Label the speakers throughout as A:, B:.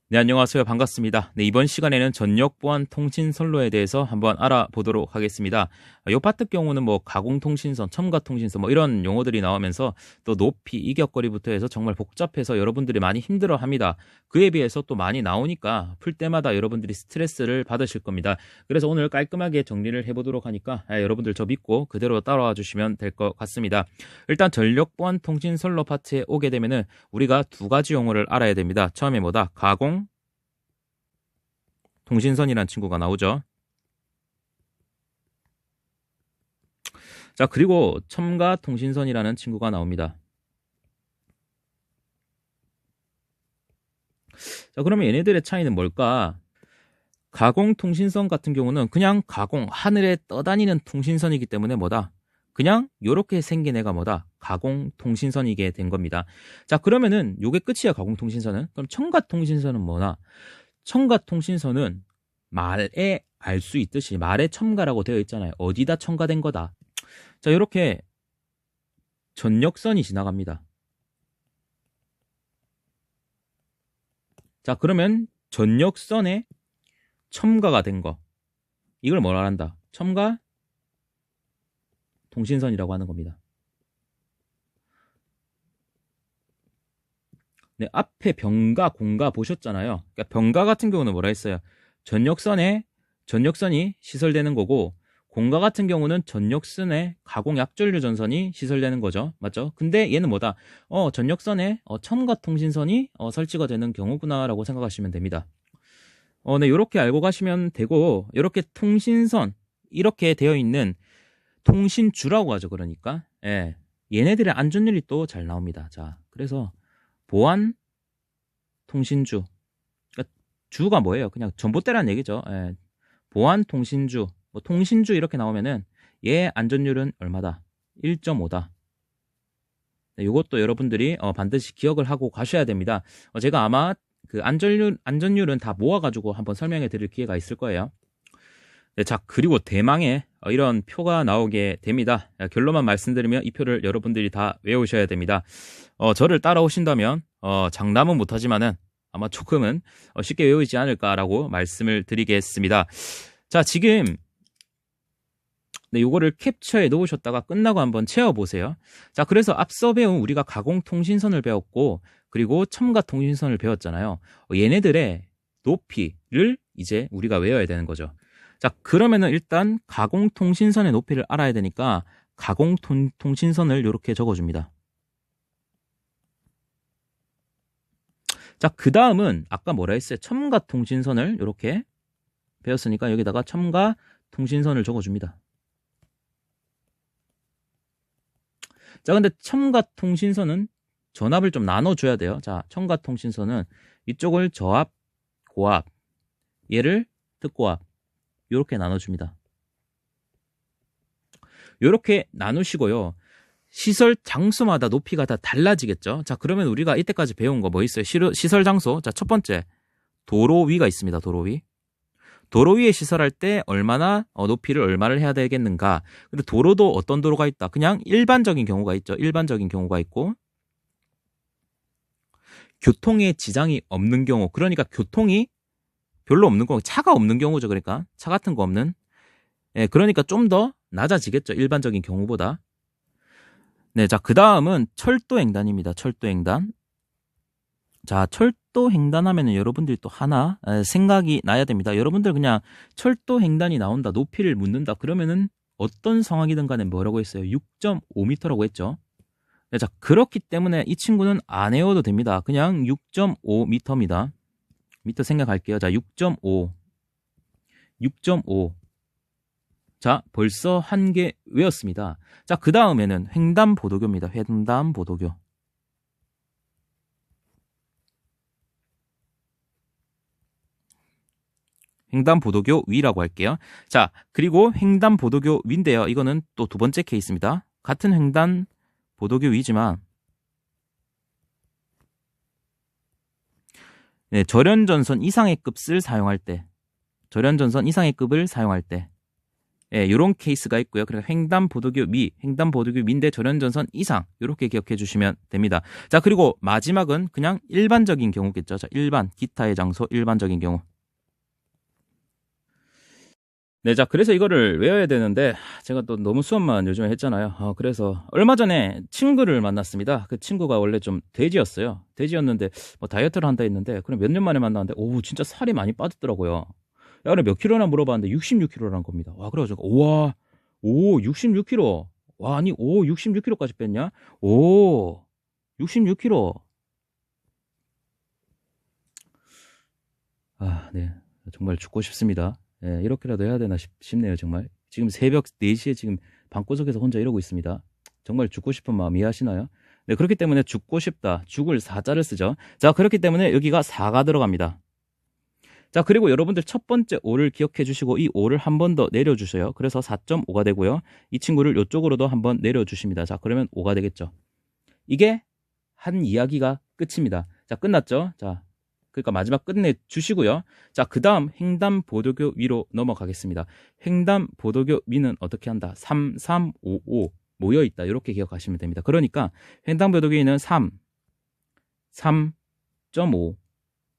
A: 네, 안녕하세요. 반갑습니다. 네, 이번 시간에는 전력 보안 통신 선로에 대해서 한번 알아보도록 하겠습니다. 요 파트 경우는 뭐 가공통신선, 첨가통신선 뭐 이런 용어들이 나오면서 또 높이, 이격거리부터 해서 정말 복잡해서 여러분들이 많이 힘들어 합니다. 그에 비해서 또 많이 나오니까 풀 때마다 여러분들이 스트레스를 받으실 겁니다. 그래서 오늘 깔끔하게 정리를 해보도록 하니까 여러분들 저 믿고 그대로 따라와 주시면 될 것 같습니다. 일단 전력 보안 통신 선로 파트에 오게 되면은 우리가 두 가지 용어를 알아야 됩니다. 처음에 뭐다? 가공 통신선이라는 친구가 나오죠. 자, 그리고 첨가 통신선이라는 친구가 나옵니다. 자, 그러면 얘네들의 차이는 뭘까? 가공 통신선 같은 경우는 그냥 가공, 하늘에 떠다니는 통신선이기 때문에 뭐다? 그냥 요렇게 생긴 애가 뭐다? 가공 통신선이게 된 겁니다. 자, 그러면은 요게 끝이야, 가공 통신선은. 그럼 첨가 통신선은 뭐나? 첨가 통신선은 말에 알 수 있듯이 말에 첨가라고 되어 있잖아요. 어디다 첨가된 거다. 자, 이렇게 전력선이 지나갑니다. 자, 그러면 전력선에 첨가가 된 거. 이걸 뭐라 한다? 첨가 통신선이라고 하는 겁니다. 네, 앞에 병가, 공가 보셨잖아요. 그러니까 병가 같은 경우는 뭐라 했어요? 전력선이 시설되는 거고, 공가 같은 경우는 전력선에 가공 약전류 전선이 시설되는 거죠. 맞죠? 근데 얘는 뭐다? 전력선에 첨가 통신선이 설치가 되는 경우구나라고 생각하시면 됩니다. 네, 이렇게 알고 가시면 되고, 이렇게 통신선, 이렇게 되어 있는 통신주라고 하죠. 그러니까. 예. 얘네들의 안전율이 또 잘 나옵니다. 자, 그래서 보안 통신주. 그러니까 주가 뭐예요? 그냥 전봇대라는 얘기죠. 예. 보안 통신주, 뭐 통신주 이렇게 나오면은 얘 안전율은 얼마다? 1.5다. 네, 이것도 여러분들이 반드시 기억을 하고 가셔야 됩니다. 제가 아마 그 안전율은 다 모아가지고 한번 설명해 드릴 기회가 있을 거예요. 네, 자, 그리고 대망의 이런 표가 나오게 됩니다. 결론만 말씀드리면 이 표를 여러분들이 다 외우셔야 됩니다. 저를 따라오신다면 장담은 못하지만은 아마 조금은 쉽게 외우지 않을까라고 말씀을 드리겠습니다. 자, 지금 네, 요거를 캡처해 놓으셨다가 끝나고 한번 채워보세요. 자, 그래서 앞서 배운 우리가 가공통신선을 배웠고 그리고 첨가통신선을 배웠잖아요. 얘네들의 높이를 이제 우리가 외워야 되는 거죠. 자, 그러면은 일단 가공통신선의 높이를 알아야 되니까 가공통신선을 이렇게 적어줍니다. 자, 그 다음은 아까 뭐라 했어요? 첨가통신선을 이렇게 배웠으니까 여기다가 첨가통신선을 적어줍니다. 자, 근데 첨가통신선은 전압을 좀 나눠줘야 돼요. 자, 첨가통신선은 이쪽을 저압, 고압, 얘를 특고압 이렇게 나눠줍니다. 이렇게 나누시고요. 시설 장소마다 높이가 다 달라지겠죠. 자, 그러면 우리가 이때까지 배운 거 뭐 있어요? 시설 장소. 자, 첫 번째 도로 위가 있습니다. 도로 위. 도로 위에 시설할 때 얼마나 높이를 얼마를 해야 되겠는가. 근데 도로도 어떤 도로가 있다. 그냥 일반적인 경우가 있죠. 일반적인 경우가 있고 교통에 지장이 없는 경우. 그러니까 교통이 별로 없는 경우. 차가 없는 경우죠. 그러니까 차 같은 거 없는. 예, 그러니까 좀 더 낮아지겠죠. 일반적인 경우보다. 네, 자, 그 다음은 철도횡단입니다. 철도횡단. 자, 철도횡단하면은 여러분들이 또 하나 생각이 나야 됩니다. 여러분들 그냥 철도횡단이 나온다, 높이를 묻는다, 그러면은 어떤 상황이든 간에 뭐라고 했어요? 6.5m라고 했죠. 네, 자, 그렇기 때문에 이 친구는 안 외워도 됩니다. 그냥 6.5m입니다. 미터 생각할게요. 자, 6.5. 6.5. 자, 벌써 한 개 외웠습니다. 자, 그 다음에는 횡단보도교입니다. 횡단보도교. 횡단보도교 위라고 할게요. 자, 그리고 횡단보도교 위인데요. 이거는 또 두 번째 케이스입니다. 같은 횡단보도교 위지만 네, 절연전선 이상의 급을 사용할 때 절연전선 이상의 급을 사용할 때 예, 이런 케이스가 있고요. 그리고 횡단보도교 미, 횡단보도교 미인데 절연전선 이상 이렇게 기억해 주시면 됩니다. 자, 그리고 마지막은 그냥 일반적인 경우겠죠. 자, 일반, 기타의 장소, 일반적인 경우. 네, 자, 그래서 이거를 외워야 되는데 제가 또 너무 수업만 요즘에 했잖아요. 그래서 얼마 전에 친구를 만났습니다. 그 친구가 원래 좀 돼지였어요. 돼지였는데 뭐 다이어트를 한다 했는데 그럼 몇 년 만에 만났는데 오, 진짜 살이 많이 빠졌더라고요. 야, 그래 몇 킬로나 물어봤는데 66킬로라는 겁니다. 와, 그래가지고 우와, 오, 66킬로. 와, 아니, 오, 66킬로까지 뺐냐? 오, 66킬로. 아, 네. 정말 죽고 싶습니다. 예, 이렇게라도 해야 되나 싶네요, 정말. 지금 새벽 4시에 지금 방구석에서 혼자 이러고 있습니다. 정말 죽고 싶은 마음 이해하시나요? 네, 그렇기 때문에 죽고 싶다. 죽을 사자를 쓰죠. 자, 그렇기 때문에 여기가 4가 들어갑니다. 자, 그리고 여러분들 첫 번째 5를 기억해 주시고 이 5를 한 번 더 내려주셔요. 그래서 4.5가 되고요. 이 친구를 이쪽으로도 한번 내려주십니다. 자, 그러면 5가 되겠죠. 이게 한 이야기가 끝입니다. 자, 끝났죠? 자, 그러니까 마지막 끝내 주시고요. 자, 그 다음 횡단보도교 위로 넘어가겠습니다. 횡단보도교 위는 어떻게 한다? 3, 3, 5, 5 모여있다. 이렇게 기억하시면 됩니다. 그러니까 횡단보도교 위는 3, 3.5,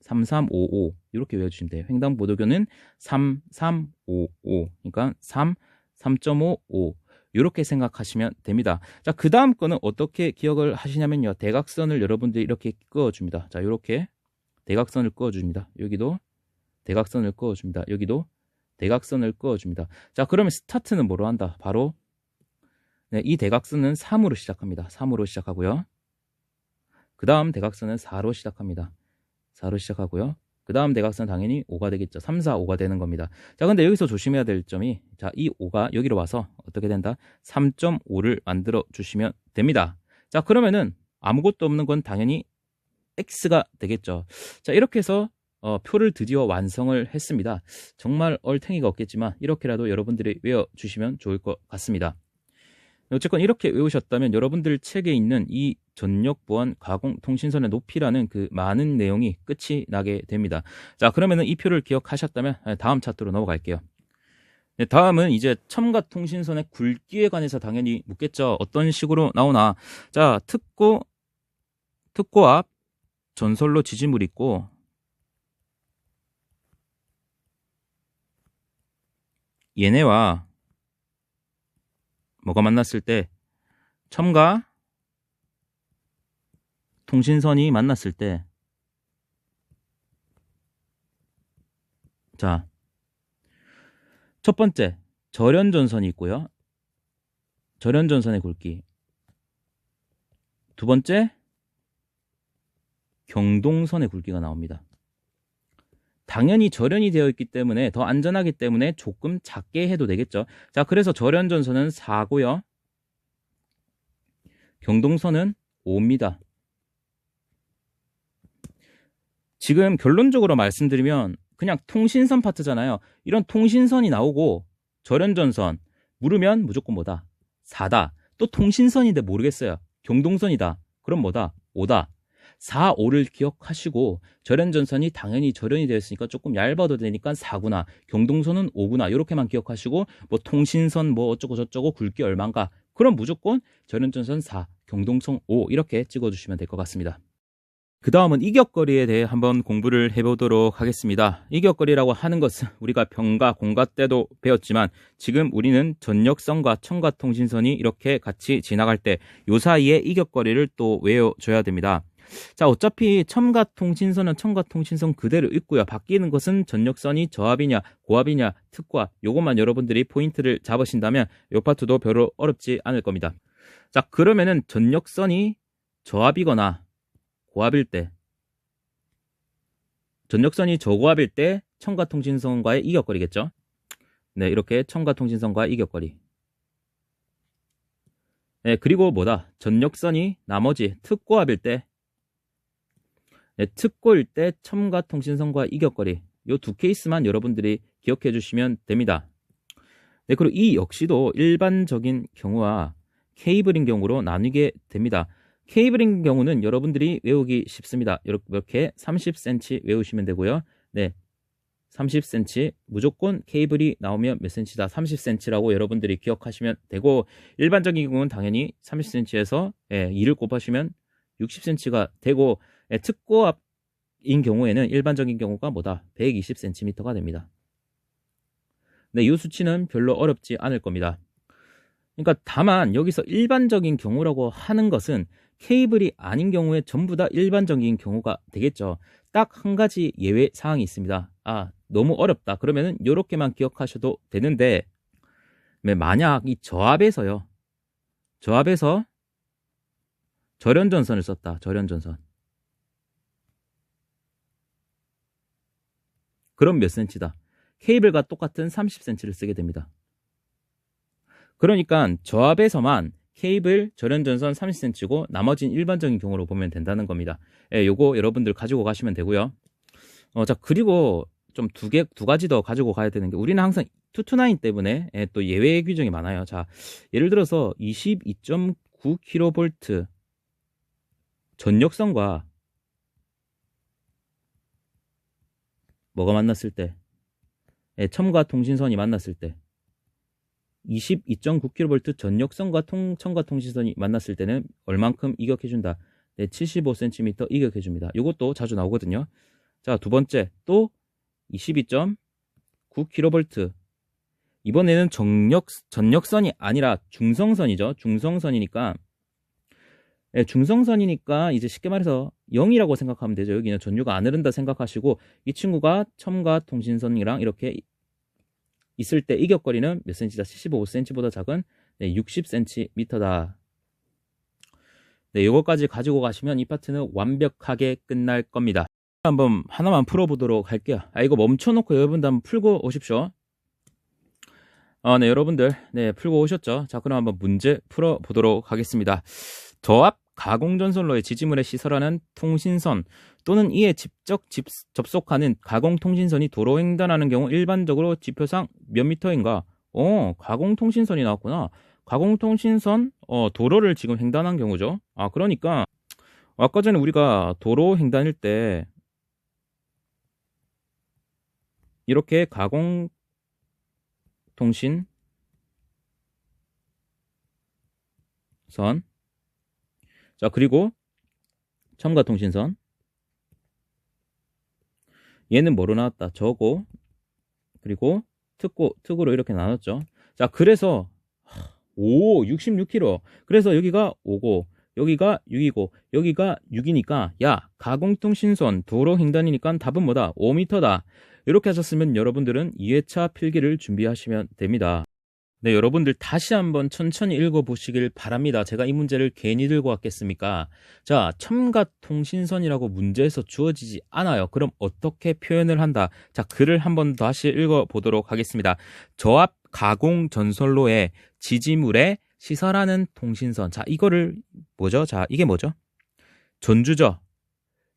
A: 3, 3, 5, 5 이렇게 외워주시면 돼요. 횡단보도교는 3, 3, 5, 5 그러니까 3, 3.5, 5 이렇게 생각하시면 됩니다. 자, 그 다음 거는 어떻게 기억을 하시냐면요. 대각선을 여러분들이 이렇게 그어줍니다. 자, 이렇게 대각선을 그어줍니다. 여기도 대각선을 그어줍니다. 여기도 대각선을 그어줍니다. 자, 그러면 스타트는 뭐로 한다? 바로 네, 이 대각선은 3으로 시작합니다. 3으로 시작하고요. 그 다음 대각선은 4로 시작합니다. 4로 시작하고요. 그 다음 대각선은 당연히 5가 되겠죠. 3, 4, 5가 되는 겁니다. 자, 근데 여기서 조심해야 될 점이 자, 이 5가 여기로 와서 어떻게 된다? 3.5를 만들어 주시면 됩니다. 자, 그러면은 아무것도 없는 건 당연히 X가 되겠죠. 자, 이렇게 해서 표를 드디어 완성을 했습니다. 정말 얼탱이가 없겠지만 이렇게라도 여러분들이 외워주시면 좋을 것 같습니다. 어쨌건 이렇게 외우셨다면 여러분들 책에 있는 이 전력보안 가공 통신선의 높이라는 그 많은 내용이 끝이 나게 됩니다. 자, 그러면은 이 표를 기억하셨다면 다음 차트로 넘어갈게요. 네, 다음은 이제 첨가 통신선의 굵기에 관해서 당연히 묻겠죠. 어떤 식으로 나오나. 자, 특고 앞 전선로 지지물이 있고 얘네와 뭐가 만났을 때 첨가 통신선이 만났을 때 자, 첫 번째 절연전선이 있고요. 절연전선의 굵기. 두 번째 경동선의 굵기가 나옵니다. 당연히 절연이 되어 있기 때문에 더 안전하기 때문에 조금 작게 해도 되겠죠. 자, 그래서 절연전선은 4고요. 경동선은 5입니다. 지금 결론적으로 말씀드리면 그냥 통신선 파트잖아요. 이런 통신선이 나오고 절연전선 물으면 무조건 뭐다? 4다. 또 통신선인데 모르겠어요. 경동선이다. 그럼 뭐다? 5다. 4, 5를 기억하시고 절연전선이 당연히 절연이 되어 있으니까 조금 얇아도 되니까 4구나. 경동선은 5구나. 이렇게만 기억하시고 뭐 통신선 뭐 어쩌고 저쩌고 굵기 얼마인가. 그럼 무조건 절연전선 4, 경동선 5 이렇게 찍어주시면 될 것 같습니다. 그 다음은 이격거리에 대해 한번 공부를 해보도록 하겠습니다. 이격거리라고 하는 것은 우리가 병가, 공가 때도 배웠지만 지금 우리는 전역선과 첨가통신선이 이렇게 같이 지나갈 때 요 사이에 이격거리를 또 외워줘야 됩니다. 자, 어차피 첨가통신선은 첨가통신선 그대로 있고요. 바뀌는 것은 전역선이 저압이냐, 고압이냐, 특고압 요것만 여러분들이 포인트를 잡으신다면 요 파트도 별로 어렵지 않을 겁니다. 자, 그러면은 전역선이 저압이거나 고압일 때, 전역선이 저고압일 때 첨가통신선과의 이격거리겠죠. 네, 이렇게 첨가통신선과의 이격거리. 네, 그리고 뭐다? 전역선이 나머지 특고압일 때, 네, 특고일 때 첨가통신선과 이격거리. 요 두 케이스만 여러분들이 기억해 주시면 됩니다. 네, 그리고 이 역시도 일반적인 경우와 케이블인 경우로 나뉘게 됩니다. 케이블인 경우는 여러분들이 외우기 쉽습니다. 이렇게 30cm 외우시면 되고요. 네, 30cm, 무조건 케이블이 나오면 몇 cm다? 30cm라고 여러분들이 기억하시면 되고, 일반적인 경우는 당연히 30cm에서 2를 곱하시면 60cm가 되고, 특고압인 경우에는 일반적인 경우가 뭐다? 120cm가 됩니다. 네, 이 수치는 별로 어렵지 않을 겁니다. 그러니까 다만 여기서 일반적인 경우라고 하는 것은 케이블이 아닌 경우에 전부 다 일반적인 경우가 되겠죠. 딱 한 가지 예외 사항이 있습니다. 너무 어렵다. 그러면은 이렇게만 기억하셔도 되는데, 만약 이 저압에서 절연전선을 썼다. 절연전선. 그럼 몇 cm다? 케이블과 똑같은 30cm를 쓰게 됩니다. 그러니까 저압에서만 케이블 절연전선 30cm고 나머지는 일반적인 경우로 보면 된다는 겁니다. 요거 여러분들 가지고 가시면 되고요. 자, 그리고 좀 두 가지 더 가지고 가야 되는 게, 우리는 항상 229 때문에 또 예외 규정이 많아요. 자, 예를 들어서 22.9kV 전력선과 뭐가 만났을 때, 첨가 통신선이 만났을 때, 22.9kV 전력선과 첨가 통신선이 만났을 때는 얼만큼 이격해준다? 75cm 이격해줍니다. 이것도 자주 나오거든요. 자, 두 번째, 또 22.9kV. 이번에는 전력선이 아니라 중성선이죠. 중성선이니까 이제 쉽게 말해서 0이라고 생각하면 되죠. 여기는 전류가 안 흐른다 생각하시고, 이 친구가 첨가 통신선이랑 이렇게 있을 때 이격거리는 몇 cm다? 75cm보다 작은 60cm다. 네, 이거까지 가지고 가시면 이 파트는 완벽하게 끝날 겁니다. 한번 하나만 풀어보도록 할게요. 이거 멈춰놓고 여러분들 한번 풀고 오십시오. 네, 여러분들 풀고 오셨죠? 자, 그럼 한번 문제 풀어보도록 하겠습니다. 저압 가공전선로의 지지물에 시설하는 통신선 또는 이에 직접 접속하는 가공통신선이 도로 횡단하는 경우 일반적으로 지표상 몇 미터인가? 가공통신선이 나왔구나. 가공통신선 도로를 지금 횡단한 경우죠. 그러니까 아까 전에 우리가 도로 횡단일 때 이렇게 가공통신선, 자, 그리고 첨가통신선, 얘는 뭐로 나왔다? 저거, 그리고 특고로 이렇게 나눴죠. 자, 그래서 66km. 그래서 여기가 5고 여기가 6이고 여기가 6이니까 가공통신선 도로 횡단이니까 답은 뭐다? 5m다. 이렇게 하셨으면 여러분들은 2회차 필기를 준비하시면 됩니다. 네, 여러분들 다시 한번 천천히 읽어보시길 바랍니다. 제가 이 문제를 괜히 들고 왔겠습니까? 자, 첨가통신선이라고 문제에서 주어지지 않아요. 그럼 어떻게 표현을 한다? 자, 글을 한번 다시 읽어보도록 하겠습니다. 저압 가공전선로에 지지물에 시설하는 통신선. 자, 이거를 뭐죠? 자, 이게 뭐죠? 전주죠.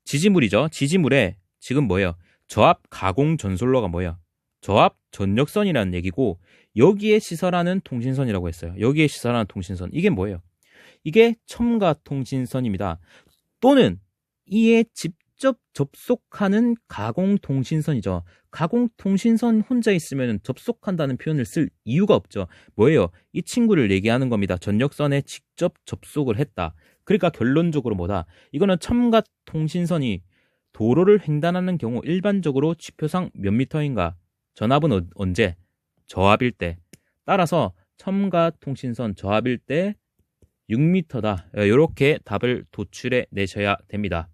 A: 지지물이죠. 지지물에 지금 뭐예요? 저압 가공전선로가 뭐예요? 저압 전력선이라는 얘기고, 여기에 시설하는 통신선이라고 했어요. 여기에 시설하는 통신선. 이게 뭐예요? 이게 첨가 통신선입니다. 또는 이에 직접 접속하는 가공통신선이죠. 가공통신선 혼자 있으면 접속한다는 표현을 쓸 이유가 없죠. 뭐예요? 이 친구를 얘기하는 겁니다. 전력선에 직접 접속을 했다. 그러니까 결론적으로 뭐다? 이거는 첨가 통신선이 도로를 횡단하는 경우 일반적으로 지표상 몇 미터인가? 전압은 언제? 저압일 때. 따라서 첨가 통신선 저압일 때 6m다. 이렇게 답을 도출해 내셔야 됩니다.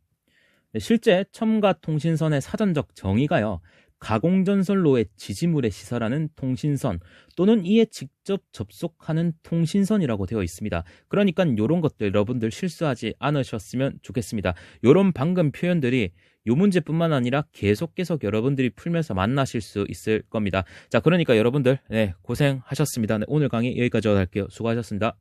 A: 실제 첨가 통신선의 사전적 정의가요, 가공전선로의 지지물에 시설하는 통신선 또는 이에 직접 접속하는 통신선이라고 되어 있습니다. 그러니까 이런 것들 여러분들 실수하지 않으셨으면 좋겠습니다. 이런 방금 표현들이 이 문제뿐만 아니라 계속 여러분들이 풀면서 만나실 수 있을 겁니다. 자, 그러니까 여러분들 고생하셨습니다. 오늘 강의 여기까지 할게요. 수고하셨습니다.